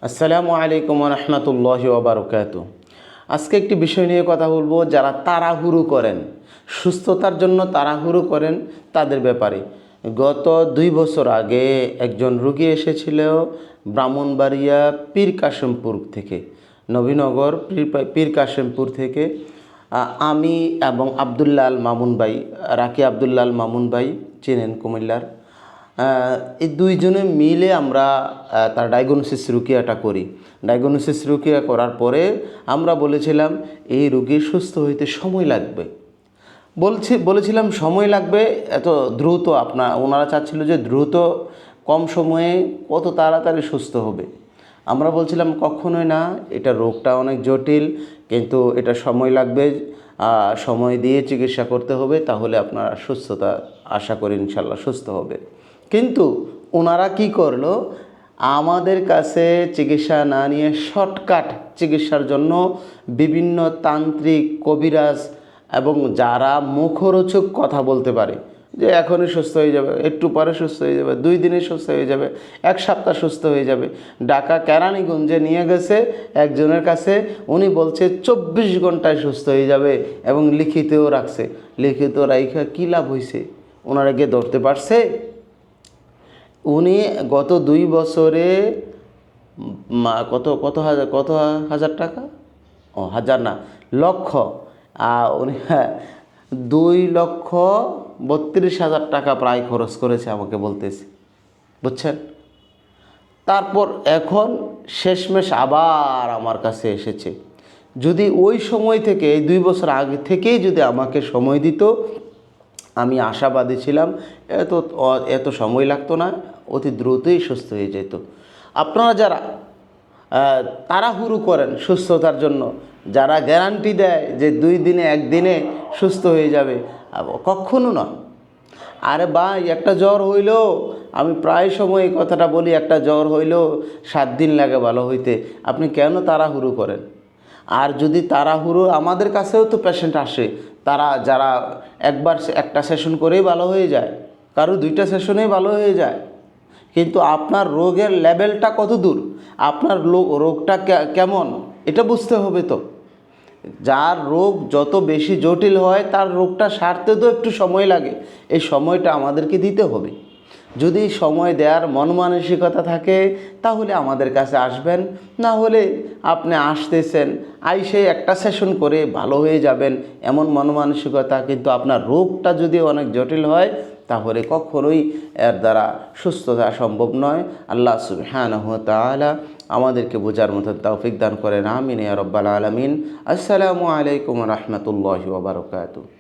আসসালামু আলাইকুম ওয়া রাহমাতুল্লাহি ওয়া বারাকাতুহু। আজকে একটি বিষয় নিয়ে কথা বলবো, যারা তাড়াহুড়ো করেন, সুস্থতার জন্য তাড়াহুড়ো করেন তাদের ব্যাপারে। গত ২ বছর আগে একজন রোগী এসেছিল ব্রাহ্মণবাড়িয়া পীর কাশিমপুর থেকে, নবীনগর পীর কাশিমপুর থেকে। আমি এবং আব্দুল্লাহ আল মামুন ভাই, রাকি আব্দুল্লাহ আল মামুন ভাই চেনেন কুমিল্লার। এই দুইজনে মিলে আমরা তার ডায়াগনোসিস রুকিয়াটা করি। ডায়াগনোসিস রুকিয়া করার পরে আমরা বলেছিলাম এই রোগীর সুস্থ হইতে সময় লাগবে। বলেছিলাম সময় লাগবে, এত দ্রুত ওনারা চাচ্ছিল যে দ্রুত কম সময়ে কত তাড়াতাড়ি সুস্থ হবে। আমরা বলছিলাম কখনোই না, এটা রোগটা অনেক জটিল, কিন্তু এটা সময় লাগবে, সময় দিয়ে চিকিৎসা করতে হবে, তাহলে আপনার সুস্থতা আশা করি ইনশাল্লাহ সুস্থ হবে। কিন্তু ওনারা কি করলো, আমাদের কাছে চিকিৎসা না নিয়ে শর্টকাট চিকিৎসার জন্য বিভিন্ন তান্ত্রিক, কবিরাজ এবং যারা মুখরোচক কথা বলতে পারে যে এখনই সুস্থ হয়ে যাবে, একটু পরে সুস্থ হয়ে যাবে, 2 দিনে সুস্থ হয়ে যাবে, 1 সপ্তাহ সুস্থ হয়ে যাবে। ঢাকা কেরানীগঞ্জে নিয়ে গেছে একজনের কাছে, উনি বলছে 24 ঘন্টায় সুস্থ হয়ে যাবে এবং লিখিতও রাখছে। লিখিত রাইখা কী লাভ হয়েছে? ওনারা গিয়ে ধরতে পারছে? উনি গত 2 বছরে কত হাজার টাকা, হাজার না, লক্ষ, উনি 2,32,000 টাকা প্রায় খরচ করেছে আমাকে বলতেছে, বুঝছেন? তারপর এখন শেষমেশ আবার আমার কাছে এসেছে। যদি ওই সময় থেকে, এই 2 বছর আগে থেকেই যদি আমাকে সময় দিত, আমি আশাবাদী ছিলাম এত সময় লাগতো না, অতি দ্রুতই সুস্থ হয়ে যেত। আপনারা যারা তাড়াহুড়ো করেন সুস্থতার জন্য, যারা গ্যারান্টি দেয় যে 2 দিনে 1 দিনে সুস্থ হয়ে যাবে, কখনো না। আরে ভাই, একটা জ্বর হইল, আমি প্রায় সময় এই কথাটা বলি, একটা জ্বর হইল 7 দিন লাগে ভালো হইতে। আপনি কেন তাড়াহুড়ো করেন? আর যদি তাড়াহুড়ো, আমাদের কাছেও তো পেশেন্ট আসে, যারা একবার একটা সেশন করেই ভালো হয়ে যায়, কারো 2টা সেশনেই ভালো হয়ে যায়। কিন্তু আপনার রোগের লেভেলটা কত দূর, আপনার রোগটা কেমন, এটা বুঝতে হবে তো। যার রোগ যত বেশি জটিল হয়, তার রোগটা সারতে তো একটু সময় লাগে, এই সময়টা আমাদেরকে দিতে হবে। যদি সময় দেওয়ার মন মানসিকতা থাকে তাহলে আমাদের কাছে আসবেন, না হলে আপনি আসতেছেন, আইসে একটা সেশন করে ভালো হয়ে যাবেন এমন মন মানসিকতা, কিন্তু আপনার রোগটা যদি অনেক জটিল হয় তাহলে কখনোই এর দ্বারা সুস্থতা সম্ভব নয়। আল্লাহ সুবহানাহু ওয়া তাআলা আমাদেরকে বোঝার মতো তৌফিক দান করেন, আমিন ইয়া রাব্বাল আলামিন। আসসালামু আলাইকুম ওয়া রাহমাতুল্লাহি ওয়া বারাকাতুহু।